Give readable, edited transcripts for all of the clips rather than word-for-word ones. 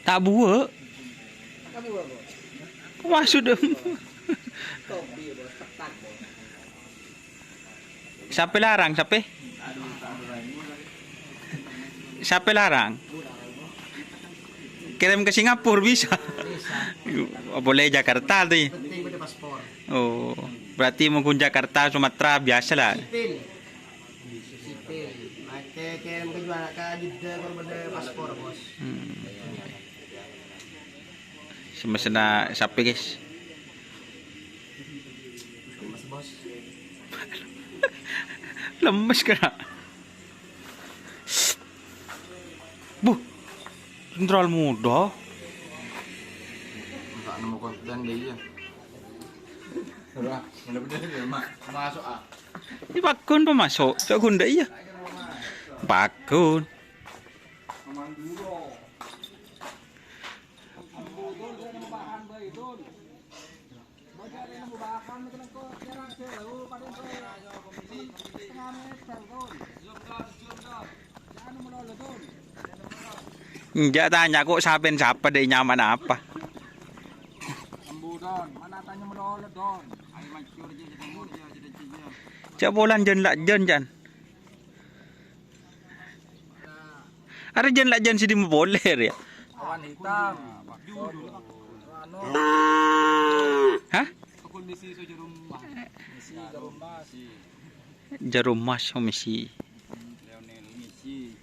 Tak buat. Maksud siapa larang? Siapa larang? Kirim ke Singapura bisa. Boleh Jakarta tuh. Oh, berarti mungkin Jakarta, Sumatera biasalah. Sipil. Kirim ke Jeddah kalau ada paspor, bos. Semestinya siapa guys? Mas bos. Lemes kena. Bu, sentral muda. Tak nemu konten dia ya. Sudah, benar-benar dia masuk ah. Ini bakun pemasok, cok gunda iya. Bakun. Enggak tanya kok siapa deh nyaman apa. Mana tanya menolak don. Ayo mancur je Cak bolan jen lak jen jan. Ada jen lak jen sidi boleh ya. Awan hitam. Hah? Kondisi jarum mas. Jarum mas. Jarum mas Messi. Lionel Messi.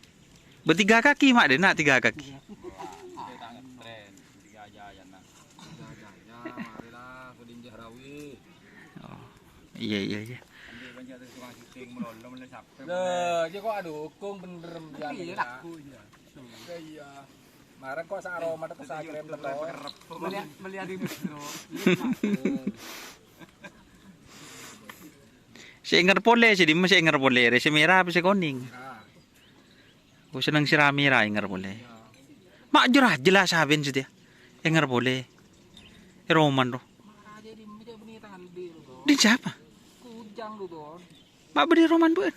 Bertiga kaki mak dia nak 3 kaki. Tangan tren. 3 aja ya nak. 3 aja. Marilah Sudin Jahrawi. Oh. Iya. Ambil banyak dari tukang syuting melolong mulai sampai. Lah, dia kok ada hukum bener dia. Iya laku dia. Iya. Marah kok sa aroma tak sa krem betul. Melihat di bro. Si ingar pole si Dimas si ingar pole, si merah si kuning. Aku senang si Ramira ingar pole. Mak jurah jelas sabin si dia. Ingar pole. Roman roh. Di siapa? Kujang lu don. Mak beri Roman buat.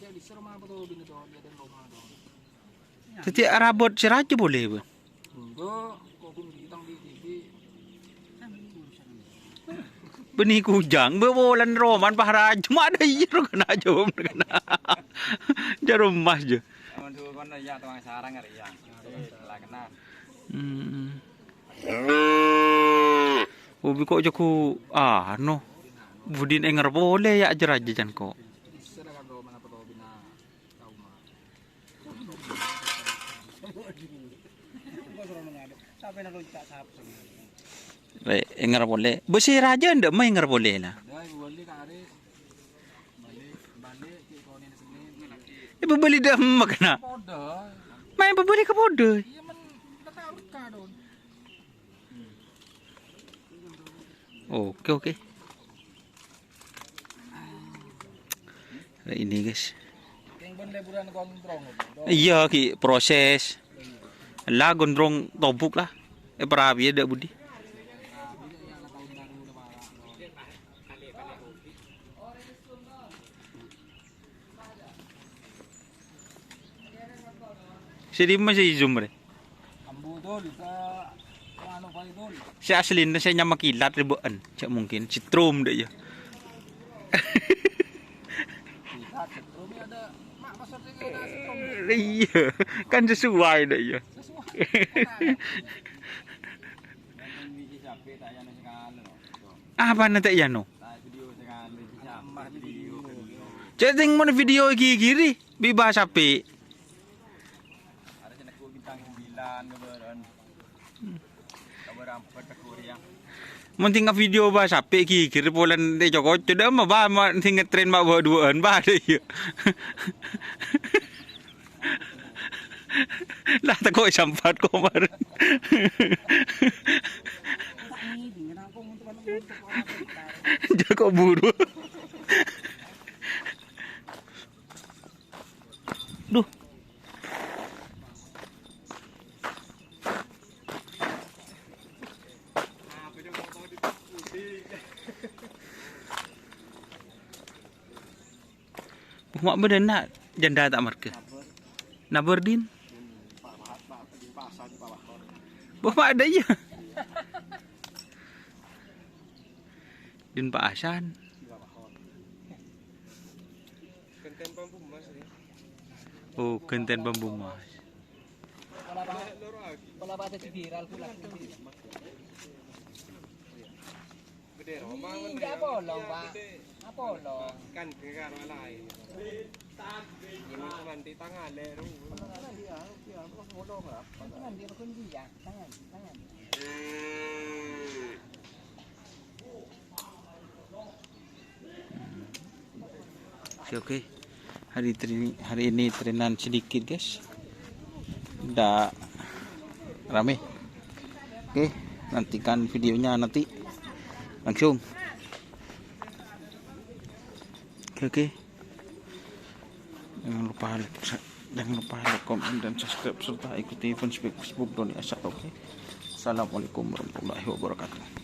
Dia di serma betul bini don, dia dan Roma don. Tadi Arabot si Raja boleh buat. Enggak, kok pun ditang di TV. Benih kujang, bewolan Roman pahara cuma ada iya kena jom kena. Jarum mas je. Aman tu kan ya tuang sarang ngari yang. Lah kena. Ubi kok jaku no. Budin enger boleh ya ajar aja jan kok. Serang do mana poto bina kauma. Sampai nak loncat sahab. Baik, enger boleh. Besi raja ndak mah enger boleh lah. Dah boleh kare. Balik ke kau ni sini. Ibu beli dah makna. Podo. Main beli ke bodoh. Iya men tak urka don. Oke. Ini guys. Yang ben liburan gondrong. Iya ki proses. Lah gondrong tobuk lah. Perabi ada budi. Jadi masih zoom re. Ambu dol ka ano pa dol. Si asli na saya nyama kilat ribuan. Cak mungkin citrum deh ya. Lihat setrum ada mak maksudnya ada setrum. Iya, kan sesuai deh ya. Apa nanti ya no? Cek ting mana video gigi bebas api. Ada jenak bintang 9 keberan. Kabar ampat ke Korea. Mun tinggal video bahas api gigi polan de Joko ceda mah ba tinggal tren mak bawa duaan ba deh ya. Lah tak kok sampat kemarin. Joko buru. Duh. mak beden nak janda tak marke. Naberdin. Bapak ada ya. Din Pak Hasan. Oh, Genten Bambu Mas. Kalau ada viral pula. Gede Roma kan. Enggak bolong, Pak. Apa bolong? Kan karo alay. Ini nanti tangan leru. Nanti bolong lah. Nanti aku dia tangan. Oke. Hari ini trenan sedikit guys. Udah rame. Oke, nantikan videonya nanti langsung. Oke. Jangan lupa like, komen dan subscribe serta ikuti Facebook Doni Asad. Oke. Assalamualaikum warahmatullahi wabarakatuh.